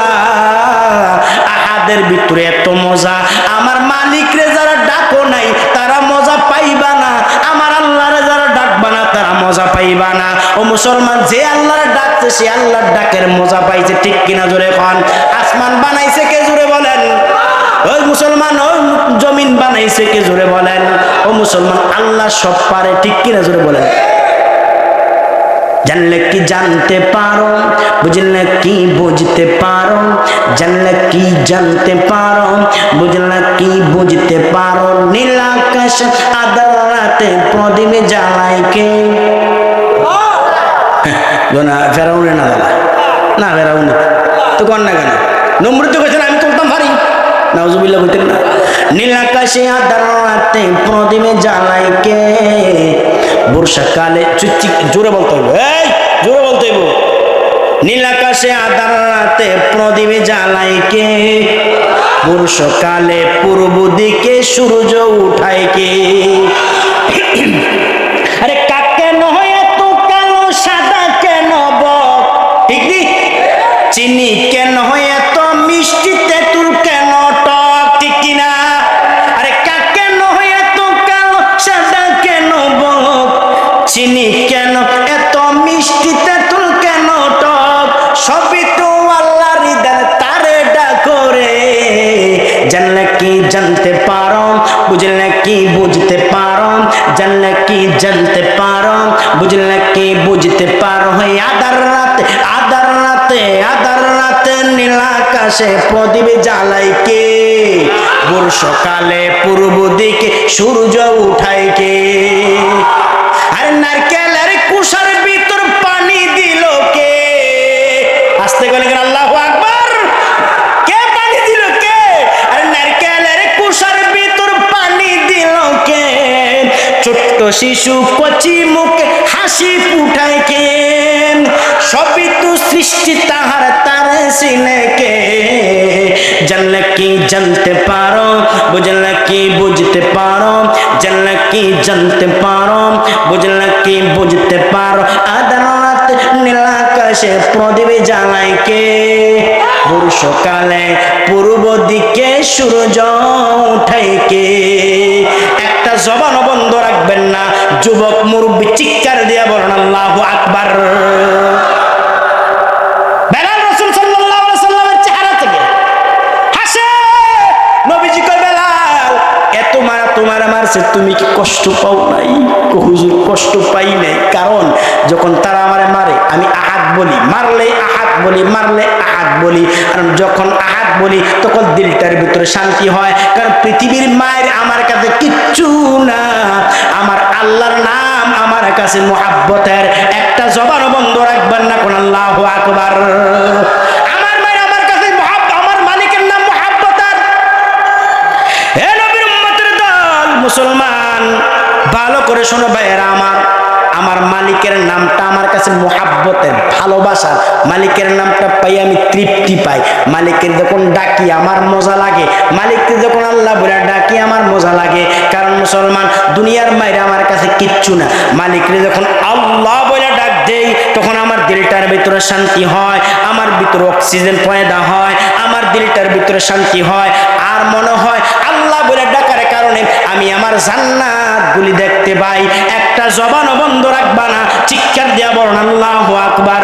আহাদের ভিতরে এত মজা, আমার মালিকরে যারা ডাকো নাই তারা মজা পাইবা না, আমার আল্লাহরে যারা ডাকবা না তারা মজা পাইবা না। ও মুসলমান, যে আল্লাহর ডাকছে সে আল্লাহর ডাকের মজা পাইছে, ঠিক কিনা জোরে কোন? আসমান বানাইছে কে, জোরে বলেন? ওই মুসলমান, ওই জমিন বানাইছে কে, জোরে বলেন? ও মুসলমান, আল্লাহ সব পারে, ঠিক কিনা জোরে বলেন? জানলে কি জানতে পারো, বুঝলে কি বুঝতে পারো, জানলে কি জানতে পারো, বুঝলে কি বুঝতে পারো, নীল আকাশ আধার রাতে প্রদীপে জ্বালায় কে? না ফেরাউনে না জ্বালা, না ফেরাউনে তো কন না কেন? নমরুদ কইছেন আমি তুলতাম ভারী, নাউজুবিল্লাহ কইতেন না। নীল আকাশে আধার রাতে প্রদীপে জ্বালায় কে? বর্ষাকালে জোরে বলতে হইব, এই জোরে বলতে হইব। নীল আকাশে আধার রাতে প্রদীপে জ্বালায় কে? বর্ষাকালে পূর্ব দিকে সূর্য উঠায় কে? আরে কাকে নয় এত কালো সাদা কেন বক, ঠিক নি? চিনি কেন হয় এত মিষ্টি, তেঁতুল কেন টক, ঠিক কিনা? আরে কাকে নয় এত কালো সাদা কেন বক, চিনি কেন এত মিষ্টি, তেঁতুল কেন টক, সবই তো আল্লাহর দান, তারে ডাকো রে। জানলে কি জানতে পারো, বুঝলে কি বুঝতে পারো, জানলে কি জানতে পারো, বুঝলে কি বুঝতে পারো। হয় আধার রাতে, আধার রাতে, আধার রাতে নীল আকাশে প্রদীপে জ্বালায় কে? বর্ষাকালে পূর্ব দিকে সূর্য উঠায় কে? আর নারকেলের কুশার ভিতর পানি দিল কে? আস্তে করে আল্লাহু আকবার। কে পানি দিল কে? আর নারকেলের কুশার ভিতর পানি দিল কে? ছোট্ট শিশু কচি মুখে হাসি ফুটায় কে? সবই তো সৃষ্টি তাহার, তারে চিনে কে? জানলে কি জানতে পারো, বুঝলে কি বুঝতে পারো, জানলে কি জানতে পারো, বুঝলে কি বুঝতে পারো। আধার রাতে নীল আকাশে প্রদীপে জ্বালায় কে? বর্ষাকালে পূর্ব দিকে সূর্য উঠায় কে? একটা জবান বন্ধ রাখবেন না, যুবক মুরব্বী চিৎকার দিয়া বলেন আল্লাহু আকবার। বেলাল রাসূল সাল্লাল্লাহু আলাইহি সাল্লামের চেহারা থেকে হাসে। নবীজি কয়, বেলাল এত মারা তোমার মারছে, তুমি কি কষ্ট পাও নাই? হুজুর কষ্ট পাই নাই, কারণ যখন তারা আমারে মারে আমি আহাদ বলি, মারলে আহাদ বলি, মারলে আহাদ বলি, কারণ যখন আহাদ বলি তখন দিলটার ভিতরে শান্তি হয়, কারণ পৃথিবীর মায়ের আমার কাছে কিচ্ছু না, আমার আল্লাহর নাম আমার কাছে মুহাব্বতের। একটা জবান বন্ধ রাখবেন না, কোন আল্লাহু আকবার। আমার মায়ের আমার কাছে আমার মালিকের নাম মুহাব্বতের। হে নবীর উম্মতের দল মুসলমান, ভালো করে শোনো ভাইয়েরা আমার, আমার মালিকের নামটা আমার কাছে মুহাব্বতের, ভালোবাসার। মালিকের নামটা পাই আমি তৃপ্তি পাই। মালিকের যখন ডাকি আমার মজা লাগে, মালিককে যখন আল্লাহ বলে ডাকি আমার মজা লাগে, কারণ মুসলমান দুনিয়ার মায়ের আমার কাছে কিচ্ছু না। মালিকরে যখন আল্লাহ বলে ডাক দেই তখন আমার দিলটার ভিতরে শান্তি হয়, আমার ভিতরে অক্সিজেন পয়দা হয়, আমার দিলটার ভিতরে শান্তি হয়, আর মনে হয় আল্লাহ বলে ডাকার কারণে আমি আমার জান্নাত গুলি দেখতে পাই। একটা জবানও বন্ধ রাখবা না, চিৎকার দিয়া বলেন আল্লাহু আকবার।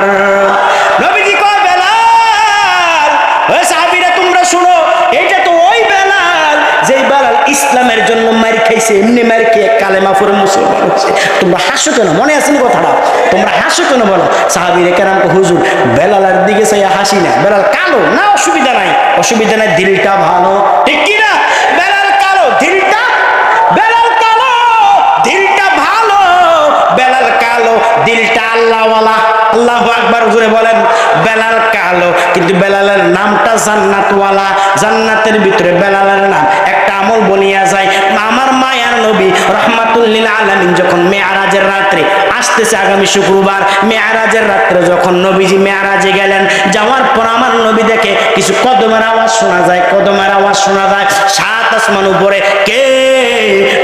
নবীজি কয়, বেলাল, ওই সাহাবীরা তোমরা শুনো, এটা তো ওই বেলাল যেই বেলাল ইসলামের জন্য মার খাইছে, এমনি মার খেয়ে কালেমা পড়ে মুসলমান হচ্ছে। তোমরা হাসো কেন? মনে আসেনি কথাটা? তোমরা হাসো কেন বলো? সাহাবীরা কেরাম হুজুর বেলালের দিকে চাই হাসি না, বেলাল কালো না, অসুবিধা নাই, অসুবিধা নাই, দিলটা ভালো, ঠিক কি না? বেলাল কালো, দিলটা, বেলাল কালো, দিলটা ভালো, বেলাল কালো, দিলটা আল্লাহওয়ালা। আল্লাহু আকবার জোরে বলেন। বেলাল কালো কিন্তু বেলালের নামটা জান্নাতওয়ালা, জান্নাতের ভিতরে বেলালের নাম। একটা আমল বনিয়া যায়, আমার মায়ার নবী রাহমাতুল লিল আলামিন যখন মেরাজের রাত্রে আসতেছে, আগামী শুক্রবার মেরাজের রাত্রে যখন নবীজি মেরাজে গেলেন, যাওয়ার পর আমার নবী দেখে কিছু কদমের আওয়াজ শোনা যায়, কদমের আওয়াজ শোনা যায় সাত আসমান উপরে। কে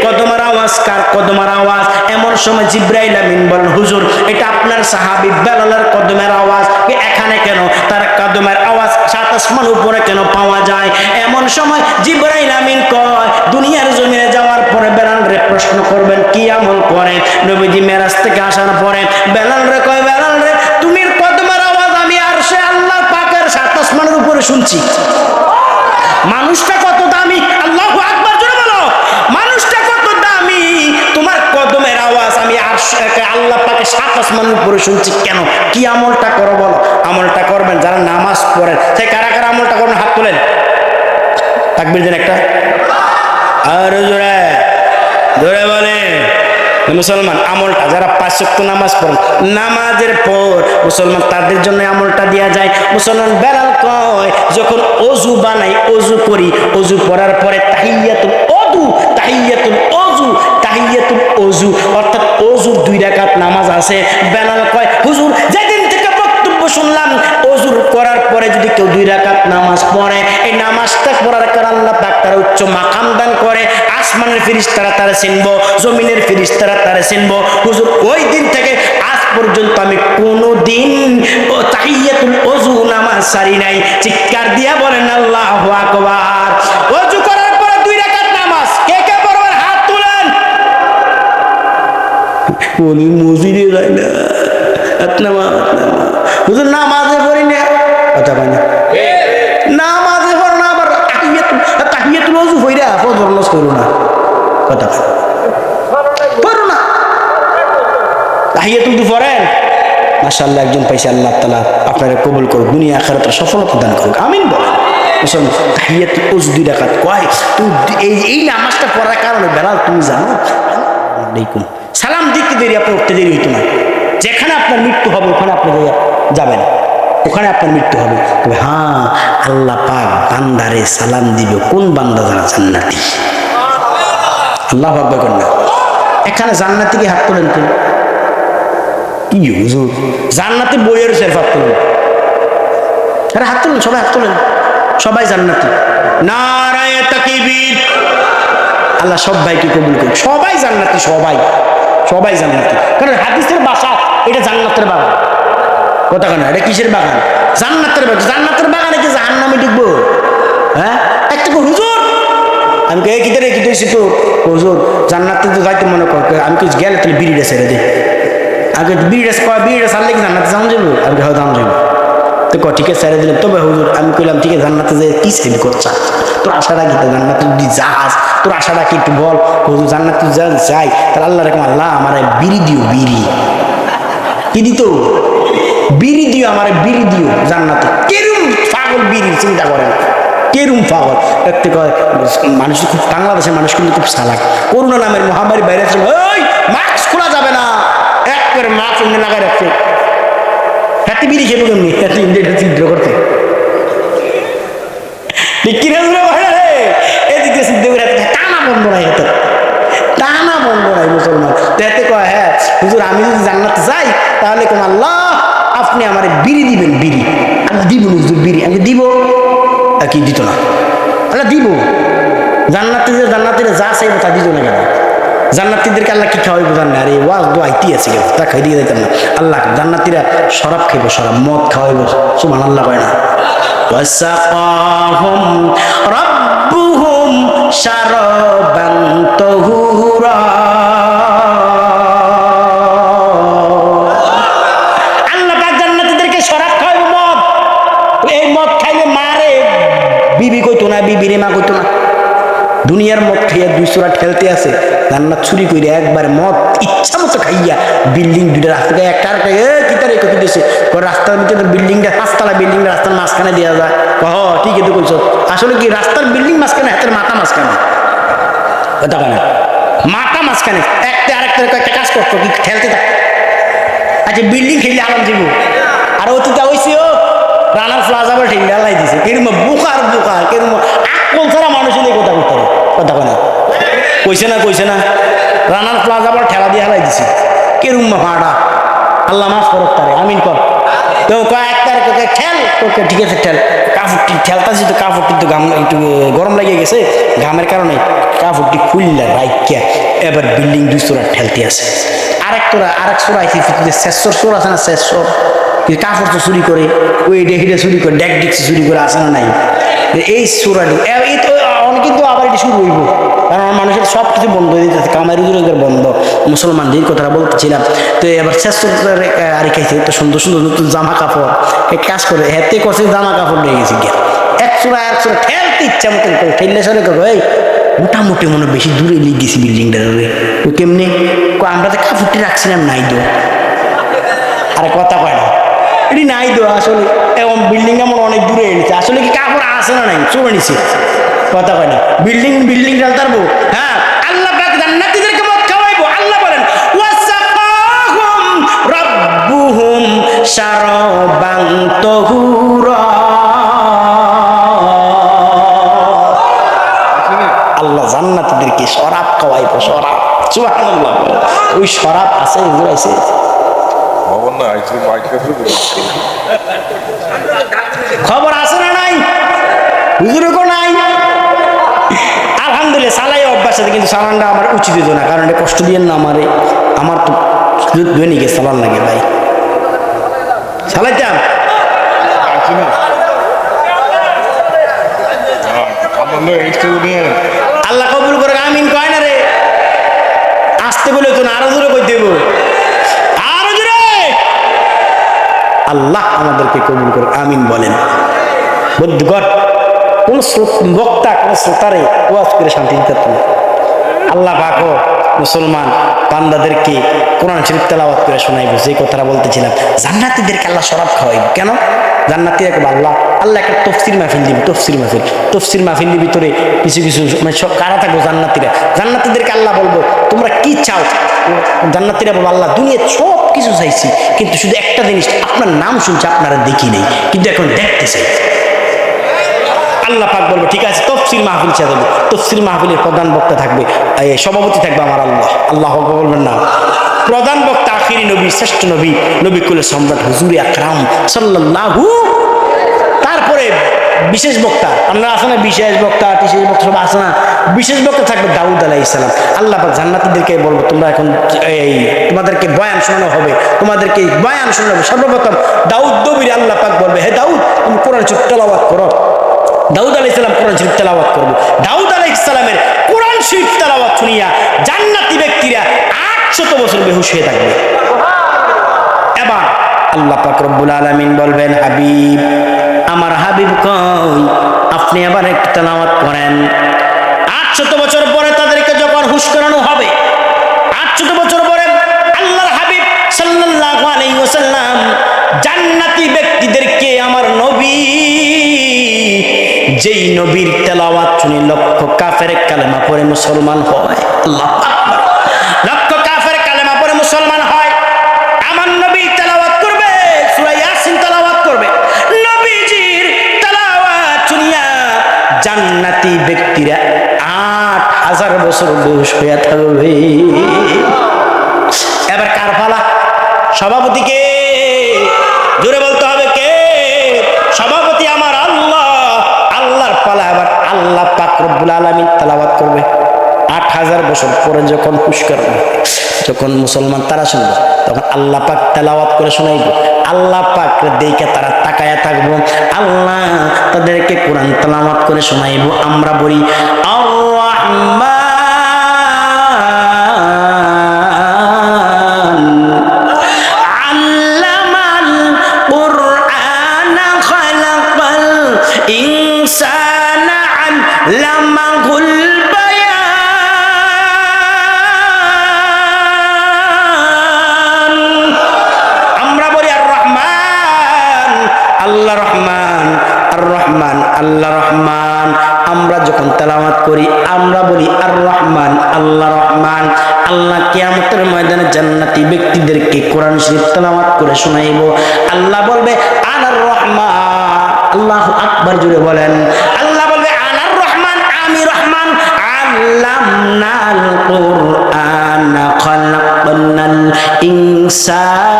কদমের আওয়াজ? কার কদমের আওয়াজ? এমন সময় জিব্রাইল আমিন বলেন, হুজুর এটা আপনার সাহাবী বেলালের কদমের আওয়াজ এখানে কেন, তার কদমের আওয়াজ সাত আসমান উপরে কেন পাওয়া যায়? এমন সময় জিবরাইল আমিন কয়, দুনিয়ার জমিনে যাওয়ার পরে বেলাল রে প্রশ্ন করবেন কি আমল করে। নবীজি মেরাজ থেকে আসার পরে বেলাল রে কয়, বেলাল রে তুমি কদমের আওয়াজ আমি আরশে আল্লাহ পাকের সাত আসমানের উপরে শুনছি। মানুষটা কত দামি, আল্লাহু আকবার জোরে বলো, মানুষটা কত দামি, তোমার কদমের আওয়াজ আমি আল্লাহ পাকের সাত আসমানের উপরে শুনছি কেন? কি আমলটা করো বলো? আমলটা করবেন যারা নামাজ পড়েন। সে কারা কারা আমলটা করবেন? হাত তোলেন, তাকবীর দেন একটা, আর জোরে জোরে বলে মুসলমান। আমলটা যারা 5 ওয়াক্ত নামাজ পড়েন, নামাজের পর মুসলমান তাদের জন্য আমলটা দেওয়া যায়। মুসলমান বেলাল কয়, যখন অজু বানাই, অজু করি, অজু করার পরে তাহিয়াতুল ওযু, তাহিয়াতুল ওযু, তাহিয়াতুল ওযু অর্থাৎ অজুর 2 রাকাত নামাজ আছে। বেলাল কয়, হুজুর যেদিন থেকে বক্তব্য শুনলাম, অজুর করার পরে যদি কেউ 2 রাকাত নামাজ পড়ে, এই নামাজটা পড়ার কারণে আল্লাহ পাক তার উচ্চ মাকাম দান করে। আসমানের ফেরেশতারা তারা চিনবো, জমিনের ফেরেশতারা তারা চিনবো। হুজুর ওই দিন থেকে আজ পর্যন্ত আমি কোনোদিন তাহিয়াতুল ওযু নামাজ সারি নাই। চিৎকার দিয়া বলেন আল্লাহু আকবার। ওযু করার পরে 2 রাকাত নামাজ কে কে পড়বেন? হাত তুলেন। উনি মসজিদে যায় না, হুজুর নামাজে পড়ি না, কথা পাই না, নামাজে পড় না, আবার তাহিয়াতুল ওযু হইরা ফজর নামাজ করো না, কথা পড়ো না, তাহিয়াতুল ওযু পড়েন। মাশাআল্লাহ, একজন পাইছে, আল্লাহ তাআলা আপনারা কবুল করুক, দুনিয়া আখিরাতে সফলতা দান করুক, আমিন বলেন। মুসলমান তাহিয়াতুল ওযু 2 রাকাত কয়, তুই এই নামাজটা পড়ার কারণে বেলাল তুমি জানো আলাইকুম সালাম দিতে দেরি, আপনি উঠতে দেরি হইতো না। যেখানে আপনার মৃত্যু হবে ওখানে আপনি যাবেন, ওখানে আপনার মৃত্যু হবে। তবে হ্যাঁ, আল্লাহ পাক বান্দারে সালাম দিবে, কোন বান্দা যারা জান্নাতি, আল্লাহ আকবার করেন না। এখানে জান্নাতিকে হাত তোলেন তো, কি হুজুর জান্নাতি বইয়ের সেলফ হাত তোলেন, আরে হাত তোলেন, সবাই হাত তোলেন, সবাই জান্নাতি। নারায়ে তাকবীর, আল্লাহ সব ভাইকে কবুল করুক, সবাই জান্নাতি, সবাই সবাই জান্নাতি। কারণ হাদিসের ভাষা এটা জান্নাতের বাগান, কথা কেন, এটা কিসের বাগান? জান্নাতের বাগান। জান্নাতের বাগানে কি জাহান্নামে ঢুকবো? হ্যাঁ, একটা হুজুর আমি কে কি রে, কি দিয়েছি তো হুজুর জান্নাতে তো যাইতে মনে কর, আমি কি গেলে তাহলে বিড়িটা ছেড়ে দে, আগে বিড়িটা ছাড়লে কি জান্নাতে যাওয়া যাবো? আমি হয় দাম যাবো তো ক, ঠিক আছে ছেড়ে দিলাম। তবে হুজুর আমি কইলাম ঠিক আছে, জান্নাতে যে কি সেল করছা, তোর আশা রাখি তো জান্নাতে যদি যাস, তোর আশা রাখি একটু বল। হুজুর জান্নাতে যাই, তাহলে আল্লাহ রকম, আল্লাহ আমার বিড়ি দিও, বিড়ি কি দিত, বিড়ি দিও, আমার বিড়ি দিও জান্নাতে। কেরুম পাগল বিড়ি, চিন্তা করেন কেরুম পাগল। দেখতে কয় মানুষ খুব, বাংলাদেশের মানুষ কিন্তু খুব চালাক। করোনা নামের মহামারী বাইরে ওই মাস্ক খোলা যাবে না, এক করে মাস্ক অন্য লাগাই রাখছে, হাতি বিড়ি খেলো কেমনি, চিন্তা করতে এদিকে সিদ্ধ করে টানা বন্ধ নাই, হাতে টানা বন্ধ নাই মুসলমান। দেখতে কয় হ্যাঁ হুজুর আমি যদি জান্নাতে যাই তাহলে কোন আল্লাহ আপনি আমার বিড়ি দিবেন, বিড়ি আমি দিব হুজুর, বিড়ি আমি দিব, আর কি দিত না, আল্লাহ দিব। জান্নাতীরা যা চাইবো তা দিত না কেন? জান্নাতীদেরকে আল্লাহ কি খাওয়াইবো জানে, আরে ওয়াজ দোয়াইতে আছে কেউ, তা খাই দিয়ে দিতাম না। আল্লাহ জান্নাতীরা শরাব খাইবো, শরাব মদ খাওয়াইবো, সুবহানাল্লাহ কয় না। ওয়াসাকাহুম রাব্বুহুম শারাবান তাহুরা, আল্লাহ পাক জান্নাতীদেরকে শরাব খাওয়াইবো, মদ। এই মদ খাইলে মারে বিবি কইতো না, বিবিরে মা কইতো না। দুনিয়ার মদ খাইয়া 2 চোরা ঠেলতে আছে, জান্নাত চুরি করে একবার মদ ইচ্ছা মতো খাইয়া বিল্ডিং 2টা রাস্তা একটা আর কিতারে কত দিয়েছে, রাস্তার ভিতরে বিল্ডিংটা 5তলা বিল্ডিং রাস্তার মাঝখানে দেওয়া যায়। কহ ঠিক আছে কইছো, আসলে কি রাস্তার বিল্ডিং মাঝখানে, হাতের মাথা মাঝখানে, কথা কেন মাথা মাঝখানে, একটা আরেকটা একটা কাজ করতো কি ঠেলতে থাক। আচ্ছা বিল্ডিং খেললে আরাম দিব, আর অতীত হয়েছে ও রানার প্লাজা বলে ঠেলে লাই দিছে, কেরম বোকার বোকা, কেরম আকল ছাড়া মানুষ কথা করতে হবে, কথা কেন কইছে না রানার প্লাজা বলে ঠেলা দিয়ে হেলাই দিছে, কেরম ভাড়া, আল্লাহ মাফ করক তারে, আমিন কর। তো কয়েকটার ঠেল, ওকে ঠিক আছে ঠেল, কাপড়টি ঠেলতাছি তো কাপড়টি তো ঘাম একটু গরম লাগিয়ে গেছে, ঘামের কারণে কাপড়টি খুললা রাইকা এবার বিল্ডিং 2 চোরা ঠেলতে আছে। আরেক চোরা আইসি শেষর চোর আছে না, শেষর কাপড় তো চুরি করে, ওই ডেহিটা চুরি করে, ডেক ডিক্সি চুরি করে আসে না নাই, এই চোরাটি এই তো কিন্তু আবার এটি শুরু হইব, কারণ মানুষের সব কিছু বন্ধ হয়ে যেতেছে, কামাই রোজগার বন্ধ, মুসলমানদের কথাটা বলতেছিলাম। তো এবার শেষ আর খাইছে তো সুন্দর সুন্দর নতুন জামা কাপড় কাজ করে, হেতে কষে জামা কাপড় নিয়ে গেছে গিয়া এক চোরা ঠেলতে ইচ্ছা মতো ঠেললে সরে এই মোটামুটি মনে বেশি দূরে লিখ গেছি বিল্ডিংটার, তো কেমনি আমরা তো কাপড়টি রাখছিলাম নাই তো, আরে কথা কয় না এটি নাই তো আসলে, এবং বিল্ডিং আমার অনেক দূরে এনেছে, আসলে কি কাপড় আসে না নাই চলে নিছে, কথা কয় না বিল্ডিং ঢালতারবো। হ্যাঁ, আল্লাহ পাক জান্নাতীদেরকে মদ খাওয়াইবো। আল্লাহ বলেন ওয়াসাকাহুম রাব্বুহুম শারাবান তাহুরা, আল্লাহ জান্নাতীদেরকে শরাব খাওয়াইবো, শরাব, সুবহানাল্লাহ। ওই শরাব আছে আছে খবর আছে না নাই, হুজুরও নাই, আলহামদুলিল্লাহ চালাই অভ্যাস আছে, কিন্তু চালানটা আমার উচিত হতো না, কারণ এটা কষ্ট দিয়ে না আমার তো দৈনিকে চালান লাগে ভাই, চালাইতাম আল্লাহ কবুল করে, আমিন কয় না রে, আসতে বলে তো না, আরো জোরে কই দেব, আরো জোরে, আল্লাহ আমাদেরকে কবুল করে, আমিন বলেন। বুদ্ধগণ কোন বক্তা কোন শ্রোতারে ওয়াজ করে শান্তি দিতে না, আল্লাহ পাক মুসলমান বান্দাদেরকে কোরআন শরীফ তেলাওয়াত করে শোনাইবো। যে কথাটা বলতেছিলাম, জান্নাতীদেরকে আল্লাহ শরাব খাওয়াইব কেন? জান্নাতীরা আল্লাহ একটা তফসির মাহফিল দিবে, তফসির মাহফিলের ভিতরে কিছু মানে সব কারা থাকবো জান্নাতীদেরকে আল্লাহ বলবো তোমরা কি চাও? জান্নাতীরা বলবো আল্লাহ দুনিয়ার সব কিছু চাইছি, কিন্তু শুধু একটা জিনিস, আপনার নাম শুনছি আপনারা দেখি নেই, কিন্তু এখন দেখতে চাই। আল্লাহ পাক বলবো ঠিক আছে, তফসির মাহফিল সাজাবো, তফসির মাহফিলের প্রধান বক্তা থাকবে, সভাপতি থাকবে আমার আল্লাহ বলবেন না, প্রধান বক্তা আখিরি নবী, শ্রেষ্ঠ নবী কুলের সম্রাট হুজুরে আকরাম সাল্লাল্লাহু, তারপরে বিশেষ বক্তা, আমরা আছে না বিশেষ বক্তা সব আছে না, বিশেষ বক্তা থাকবে দাউদ আলাইহিস সালাম। আল্লাহ পাক জান্নাতীদেরকে বলবো তোমরা এখন তোমাদেরকে বয়ান শোনানো হবে, তোমাদেরকে বয়ান শোনানো হবে। সর্বপ্রথম দাউদ নবীর আল্লাহ পাক বলবে, হে দাউদ তুমি কোরআন শরীফ তেলাওয়াত করো। দাউদ আলাইহিস সালাম কোরআন শরীফ তেলাওয়াত করবে। দাউদ আলাইহিস সালামের কোরআন শরীফ তেলাওয়াত শুনিয়া জান্নাতি ব্যক্তিরা 800 বছর বেহুশ হয়ে থাকবে। এবার আল্লাহ পাক রব্বুল আলামিন বলবেন, হাবিব, আমার হাবিব কই, আপনি আবার একটু তেলাওয়াত করেন। 800 বছর পরে তাদেরকে যখন হুশ করানো হবে, 800 বছর পরে আল্লাহর হাবিব সাল্লাল্লাহু আলাইহি ওয়াসাল্লাম জান্নাতি ব্যক্তিদেরকে, আমার নবী যেই নবীর তেলাওয়াত শুনে লক্ষ কাফের কালেমা পড়ে মুসলমান হয়, আল্লাহু আকবার, লক্ষ কাফের কালেমা পড়ে মুসলমান হয়, আমার নবী তেলাওয়াত করবে, সূরা ইয়াসিন তেলাওয়াত করবে, নবীজির তেলাওয়াত শুনিয়া জান্নাতি ব্যক্তিরা 8000 বছর বেহুশ হইয়া থাকবে। এবার কার পালা? সভাপতিকে জোরে বলতে হবে, কে সভাপতি? আমার আল্লাহ। আল্লাহর পালা। এবার আল্লাহ পাক রব্বুল আলামিন তেলাওয়াত করবে। 8000 বছর পরে যখন হুশ করবে, যখন মুসলমান তারা শুনবে, তখন আল্লাহ পাক তেলাওয়াত করে শোনাইব। আল্লাহ পাক দেখে তারা তাকায়া থাকবো, আল্লাহ তাদেরকে কোরআন তেলাওয়াত করে শোনাইব। আমরা বলি আর রাহমান আল্লামাল কুরআন খালাকাল ইনসানা আল্লামাহুল বায়ান। আমরা বলি আর রহমান, আল্লাহ রহমান, আর রহমান, আল্লাহ রহমান। আমরা যখন তেলাওয়াত করি আমরা বলি আর রহমান, আল্লাহ রহমান। আল্লাহ কিয়ামতের ময়দানে জান্নাতি ব্যক্তিদেরকে কোরআন শরীফ তেলাওয়াত করে শোনাইব। আল্লাহ বলবে আনার রহমান, আল্লাহু আকবার, জুড়ে বলেন। আল্লাহ বলবে আনার রহমান, আমি রহমান। আল্লামনাল কুরআন খালাকনাল ইনসান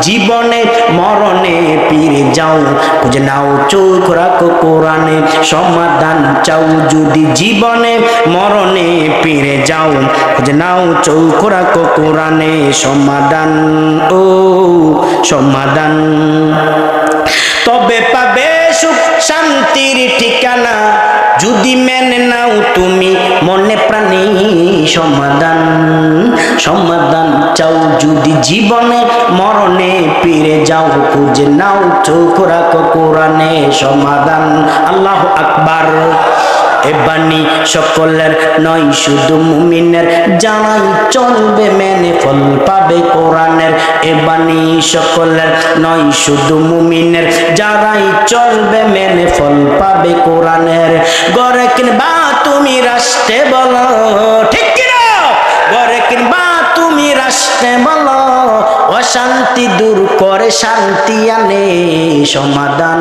জীবনে মরণে ফিরে যাও খুঁজে নাও চোখ রাখো কোরআনে সমাধান চাও যদি জীবনে মরণে ফিরে যাও খুঁজে নাও চোখ রাখো কোরআনে সমাধান ও সমাধান তবে পাবে সুখ শান্তির ঠিকানা যদি মেনে নাও তুমি মনে প্রাণে সমাধান সমাধান চাও যদি জীবনে মরণে ফিরে যাও খুঁজে নাও চোখ রাখো কোরআনে সমাধান আল্লাহু আকবার এ বাণী সকলের নয় শুধু মুমিনের জানাই চলবে মেনে ফল পাবে কোরআনের এ বাণী সকলের নয় শুধু মুমিনের যারাই চলবে মেনে ফল পাবে কোরআনের গড়ে কিনবা তুমি রাষ্ট্রে বলো ঠিক কিনা গড়ে কিনবা তুমি রাষ্ট্রে বলো অশান্তি দূর করে শান্তি আনে সমাধান